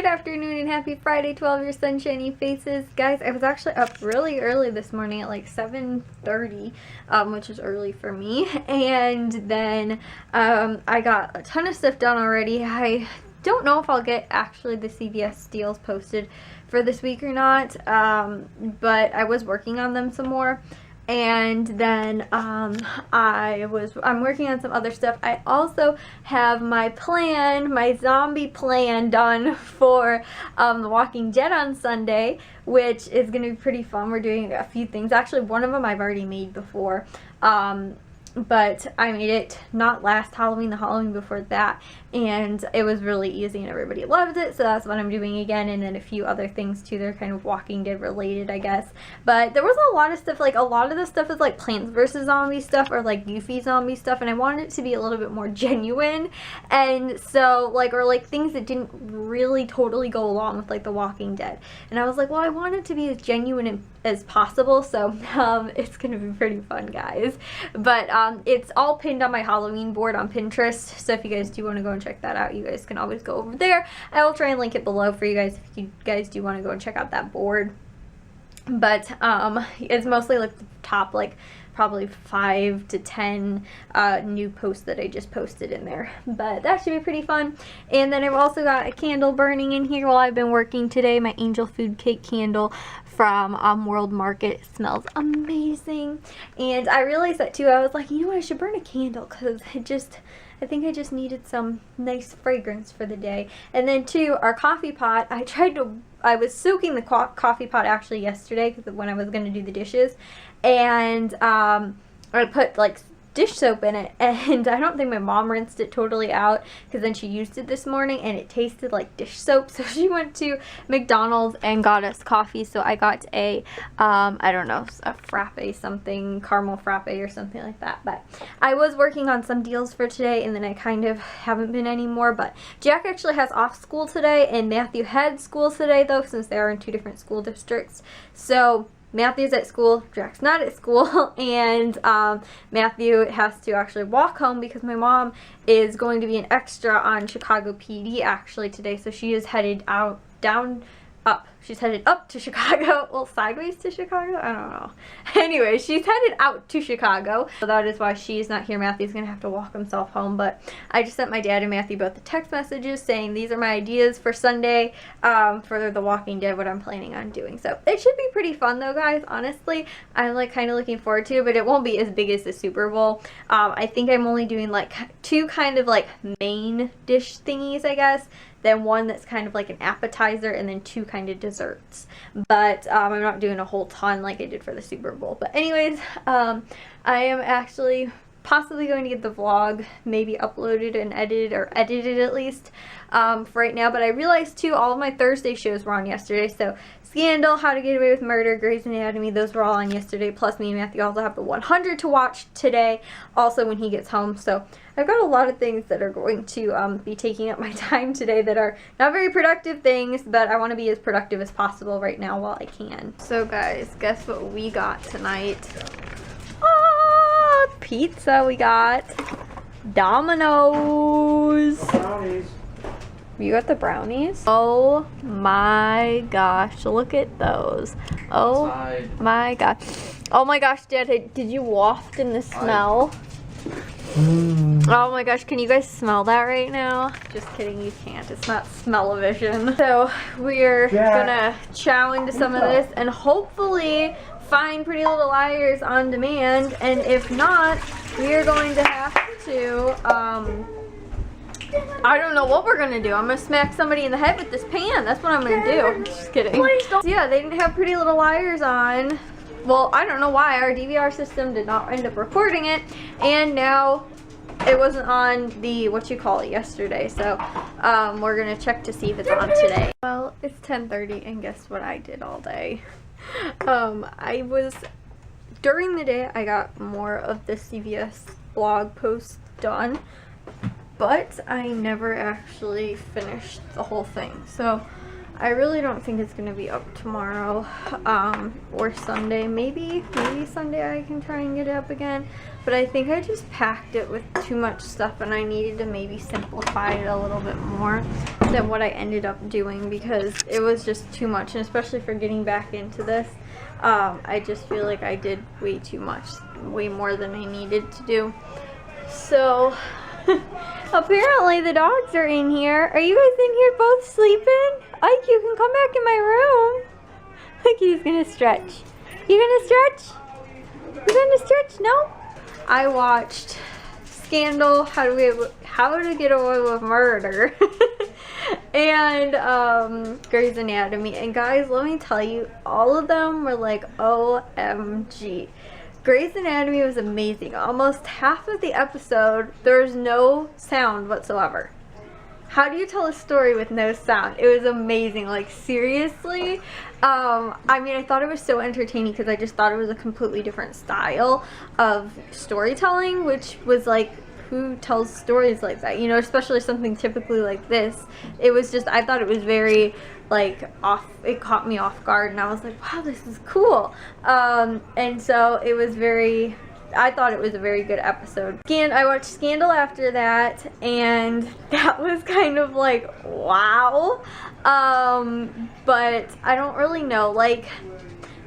afternoon and happy Friday to all of your sunshiny faces. Guys, I was actually up really early this morning at like 7:30, which is early for me. And then I got a ton of stuff done already. I don't know if I'll get actually the CVS deals posted for this week or not, but I was working on them some more. And then I'm working on some other stuff. I also have my zombie plan done for The Walking Dead on Sunday, which is going to be pretty fun. We're doing a few things. Actually, one of them I've already made before. But I made it not last Halloween, the Halloween before that, and it was really easy and everybody loved it, so that's what I'm doing again. And then a few other things too. They're kind of Walking Dead related, I guess. But there was a lot of stuff, like a lot of the stuff is like Plants vs. Zombie stuff or like goofy zombie stuff, and I wanted it to be a little bit more genuine, and so or things that didn't really totally go along with like The Walking Dead. And I was like, well, I want it to be as genuine as possible, so it's gonna be pretty fun, guys. But it's all pinned on my Halloween board on Pinterest, so if you guys do want to go and check that out, you guys can always go over there. I will try and link it below for you guys if you guys do want to go and check out that board. But it's mostly like the top probably 5 to 10 new posts that I just posted in there, but that should be pretty fun. And then I've also got a candle burning in here while I've been working today, my angel food cake candle from World Market. It smells amazing, and I realized that too. I was like, you know what, I should burn a candle because I think I just needed some nice fragrance for the day. And then too, our coffee pot, I was soaking the coffee pot actually yesterday because when I was going to do the dishes, and I put like dish soap in it, and I don't think my mom rinsed it totally out because then she used it this morning and it tasted like dish soap, so she went to McDonald's and got us coffee. So I got a I don't know, a frappe something, caramel frappe or something like that. But I was working on some deals for today, and then I kind of haven't been anymore. But Jack actually has off school today, and Matthew had school today though, since they are in 2 different school districts. So Matthew's at school, Jack's not at school, and Matthew has to actually walk home because my mom is going to be an extra on Chicago PD actually today, so she is headed she's headed up to Chicago, well, sideways to Chicago, I don't know. Anyway, she's headed out to Chicago, so that is why she's not here. Matthew's gonna have to walk himself home. But I just sent my dad and Matthew both the text messages saying these are my ideas for Sunday for The Walking Dead, what I'm planning on doing. So it should be pretty fun though, guys. Honestly, I'm kind of looking forward to it, but it won't be as big as the Super Bowl. I think I'm only doing 2 kind of main dish thingies, I guess, then 1 that's kind of like an appetizer, and then 2 kind of desserts. But I'm not doing a whole ton like I did for the Super Bowl. But anyways, I am actually possibly going to get the vlog maybe uploaded and edited, or edited at least, for right now. But I realized too, all of my Thursday shows were on yesterday. So Scandal, How to Get Away with Murder, Grey's Anatomy, those were all on yesterday. Plus me and Matthew also have the 100 to watch today, also when he gets home. So I've got a lot of things that are going to be taking up my time today that are not very productive things, but I want to be as productive as possible right now while I can. So guys, guess what we got tonight? Oh, pizza. We got Domino's. Brownies. You got the brownies? Oh my gosh, look at those. Oh my gosh. Oh my gosh, Dad, did you waft in the smell? Oh my gosh, can you guys smell that right now? Just kidding, you can't. It's not smell-o-vision. So we're gonna chow into some of this and hopefully find Pretty Little Liars on demand. And if not, we are going to have to, I don't know what we're gonna do. I'm gonna smack somebody in the head with this pan. That's what I'm gonna do. Just kidding. Please don't. So yeah, they didn't have Pretty Little Liars on. Well, I don't know why. Our DVR system did not end up recording it, and now it wasn't on the yesterday. So we're gonna check to see if it's on today. Well, it's 10:30, and guess what I did all day? During the day I got more of the CVS blog posts done, but I never actually finished the whole thing. So I really don't think it's gonna be up tomorrow or Sunday. Maybe Sunday I can try and get it up again, but I think I just packed it with too much stuff and I needed to maybe simplify it a little bit more than what I ended up doing, because it was just too much, and especially for getting back into this, I just feel like I did way too much, way more than I needed to do. So apparently the dogs are in here. Are you guys in here both sleeping? Ike, you can come back in my room. Look, he's gonna stretch. You gonna stretch? You gonna stretch? No? I watched Scandal, How to Get Away with Murder, and Grey's Anatomy. And guys, let me tell you, all of them were like, OMG. Grey's Anatomy was amazing. Almost half of the episode, there's no sound whatsoever. How do you tell a story with no sound? It was amazing, like seriously. I mean, I thought it was so entertaining because I just thought it was a completely different style of storytelling, which was like, who tells stories like that, you know, especially something typically like this. It was just, I thought it was very like it caught me off guard, and I was like, wow, this is cool. And so it was very, I thought it was a very good episode. I watched Scandal after that, and that was kind of like, wow. But I don't really know, like,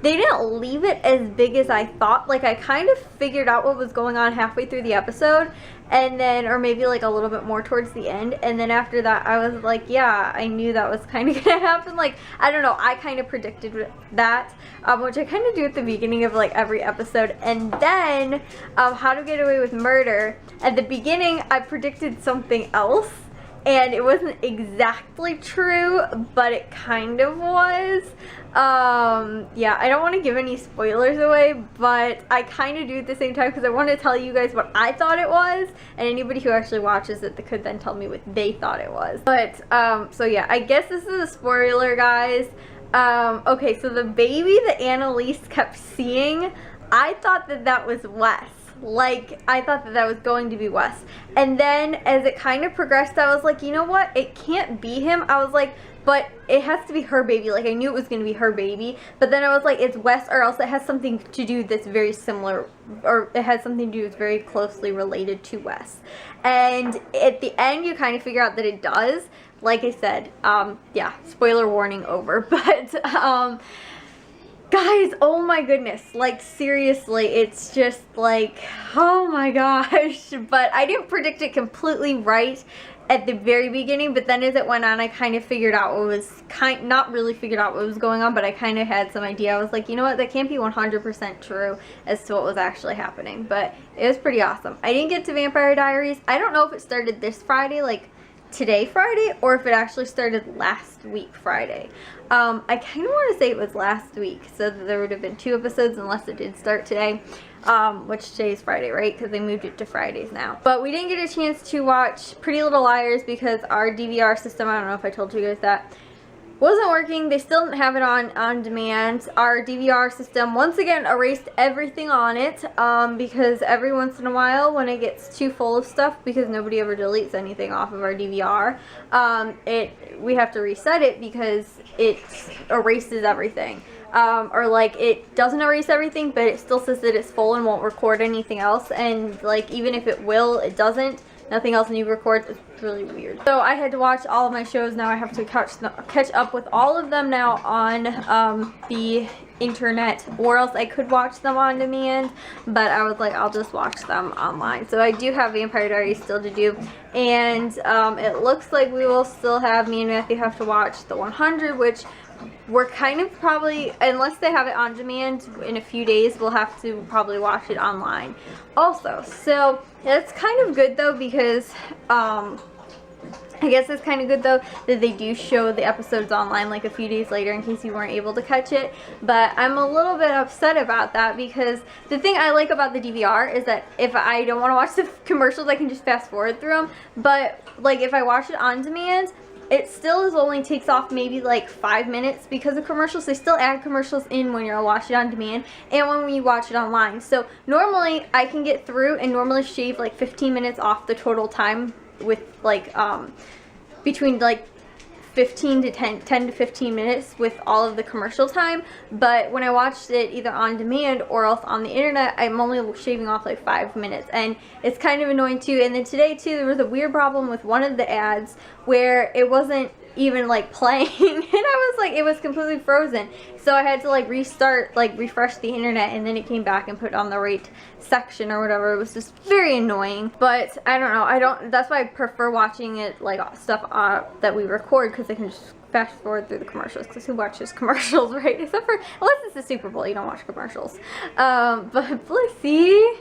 they didn't leave it as big as I thought. Like, I kind of figured out what was going on halfway through the episode, and then, or maybe like a little bit more towards the end, and then after that I was like, yeah, I knew that was kind of gonna happen. Like, I don't know, I kind of predicted that, which I kind of do at the beginning of like every episode. And then How to Get Away with Murder, at the beginning I predicted something else, and it wasn't exactly true, but it kind of was. Yeah, I don't want to give any spoilers away, but I kind of do at the same time because I want to tell you guys what I thought it was, and anybody who actually watches it that could then tell me what they thought it was. But so yeah, I guess this is a spoiler, guys. Okay, so the baby that Annalise kept seeing, I thought that that was Wes. Like, I thought that that was going to be Wes. And then as it kind of progressed, I was like, you know what? It can't be him. I was like, but it has to be her baby. Like, I knew it was going to be her baby. But then I was like, it's Wes, or else it has something to do that's very similar, or it has something to do that's very closely related to Wes. And at the end, you kind of figure out that it does. Like I said, yeah, spoiler warning over. But, guys, oh my goodness, like seriously, it's just like, oh my gosh. But I didn't predict it completely right at the very beginning, but then as it went on, I kind of figured out what was not really figured out what was going on, but I kind of had some idea. I was like, you know what, that can't be 100% true as to what was actually happening. But it was pretty awesome. I didn't get to Vampire Diaries. I don't know if it started this Friday, like today Friday, or if it actually started last week Friday. I kind of want to say it was last week, so that there would have been 2 episodes unless it did start today, which today is Friday, right? Because they moved it to Fridays now. But we didn't get a chance to watch Pretty Little Liars because our DVR system, I don't know if I told you guys that, wasn't working. They still didn't have it on demand. Our DVR system once again erased everything on it, because every once in a while when it gets too full of stuff, because nobody ever deletes anything off of our DVR, we have to reset it because it erases everything. Or like it doesn't erase everything, but it still says that it's full and won't record anything else, and like even if it will, it doesn't. Nothing else new records. It's really weird. So I had to watch all of my shows. Now I have to catch up with all of them now on the internet, or else I could watch them on demand, but I was like, I'll just watch them online. So I do have Vampire Diaries still to do, and it looks like we will still have, me and Matthew have to watch the 100, which we're kind of probably, unless they have it on demand in a few days, we'll have to probably watch it online also. So that's kind of good though, because I guess it's kind of good though that they do show the episodes online like a few days later in case you weren't able to catch it. But I'm a little bit upset about that, because the thing I like about the DVR is that if I don't want to watch the commercials, I can just fast forward through them. But like if I watch it on demand, it still only takes off maybe like 5 minutes because of commercials. They still add commercials in when you're watching it on demand and when you watch it online. So normally I can get through and normally shave like 15 minutes off the total time with like between like 10 to 15 minutes with all of the commercial time, but when I watched it either on demand or else on the internet, I'm only shaving off like 5 minutes, and it's kind of annoying too. And then today too, there was a weird problem with one of the ads where it wasn't even like playing and I was like, it was completely frozen, so I had to like restart, like refresh the internet, and then it came back and put it on the right section or whatever. It was just very annoying, but I don't know, that's why I prefer watching it like stuff that we record, because I can just fast forward through the commercials, because who watches commercials, right? Except for, unless it's the Super Bowl, you don't watch commercials. But Blissy,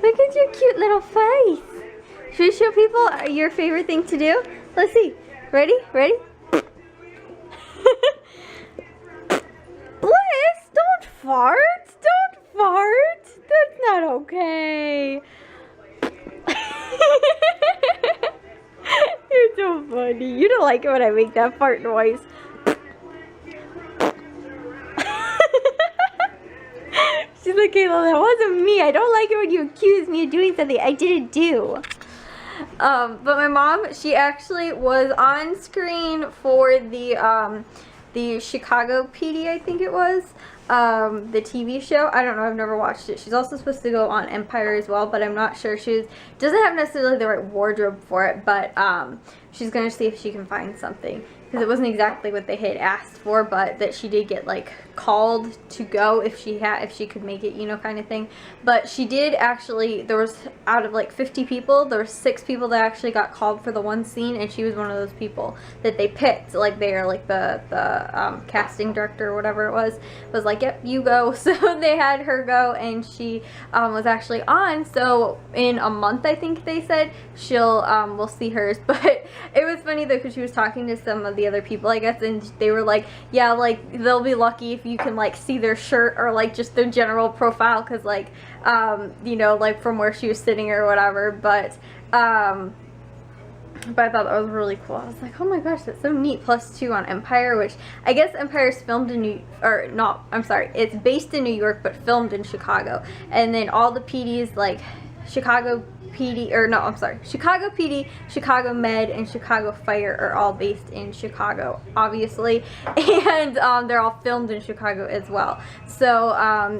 look at your cute little face. Should we show people your favorite thing to do? Let's see. Ready? Ready? Bliss, don't fart. Don't fart. That's not okay. You're so funny. You don't like it when I make that fart noise. She's like, Kayla, that wasn't me. I don't like it when you accuse me of doing something I didn't do. But my mom, she actually was on screen for the Chicago PD, I think it was, the TV show. I don't know, I've never watched it. She's also supposed to go on Empire as well, but I'm not sure. She doesn't have necessarily the right wardrobe for it, but she's gonna see if she can find something, because it wasn't exactly what they had asked for, but that she did get like called to go if she could make it, you know, kind of thing. But she did actually, there was, out of like 50 people, there were 6 people that actually got called for the one scene, and she was one of those people that they picked. Like they're like the casting director or whatever it was like, yep, you go. So they had her go, and she was actually on. So in a month, I think they said, we'll see hers. But it was funny though, because she was talking to some of the other people, I guess, and they were like, yeah, like they'll be lucky if you can like see their shirt or like just their general profile, because like you know, like from where she was sitting or whatever. But I thought that was really cool. I was like, oh my gosh, that's so neat. +2 on Empire, which I guess Empire is filmed in it's based in New York but filmed in Chicago. And then all the PDs, like Chicago PD, Chicago PD, Chicago Med, and Chicago Fire are all based in Chicago, obviously, and they're all filmed in Chicago as well. So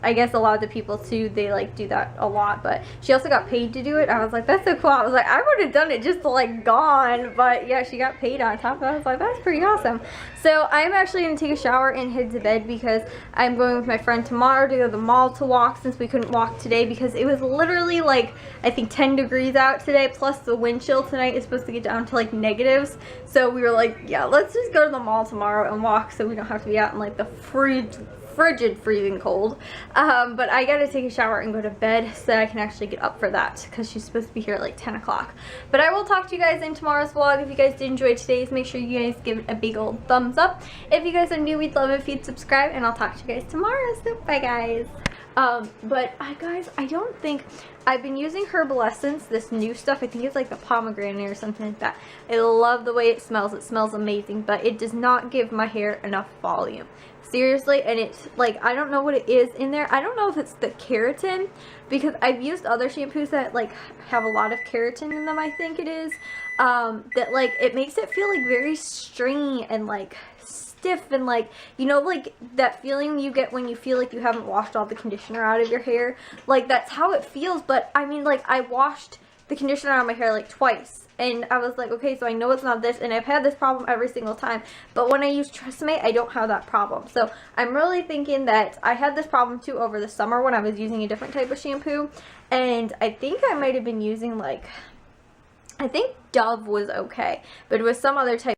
I guess a lot of the people too, they like do that a lot. But she also got paid to do it. I was like, that's so cool. I was like, I would have done it just to like gone, but yeah, she got paid on top of it. I was like, that's pretty awesome. So I'm actually gonna take a shower and head to bed, because I'm going with my friend tomorrow to go to the mall to walk, since we couldn't walk today because it was literally like, I think 10 degrees out today, plus the wind chill tonight is supposed to get down to like negatives. So we were like, yeah, let's just go to the mall tomorrow and walk, so we don't have to be out in like the frigid freezing cold. But I gotta take a shower and go to bed so that I can actually get up for that, because she's supposed to be here at like 10 o'clock. But I will talk to you guys in tomorrow's vlog. If you guys did enjoy today's, make sure you guys give it a big old thumbs up. If you guys are new, we'd love it if you'd subscribe, and I'll talk to you guys tomorrow. So bye guys. Guys, I don't think I've been using Herbal Essence, this new stuff. I think it's like the pomegranate or something like that. I love the way it smells. It smells amazing, but it does not give my hair enough volume. Seriously, and it's like, I don't know what it is in there. I don't know if it's the keratin, because I've used other shampoos that like have a lot of keratin in them, I think it is, that like it makes it feel like very stringy and like stiff, and like, you know, like that feeling you get when you feel like you haven't washed all the conditioner out of your hair. Like that's how it feels. But I mean, like, I washed the conditioner out of my hair like twice, and I was like, okay, so I know it's not this, and I've had this problem every single time. But when I use Tresemme, I don't have that problem. So I'm really thinking that I had this problem too over the summer when I was using a different type of shampoo, and I think I might have been using like, I think Dove was okay, but it was some other type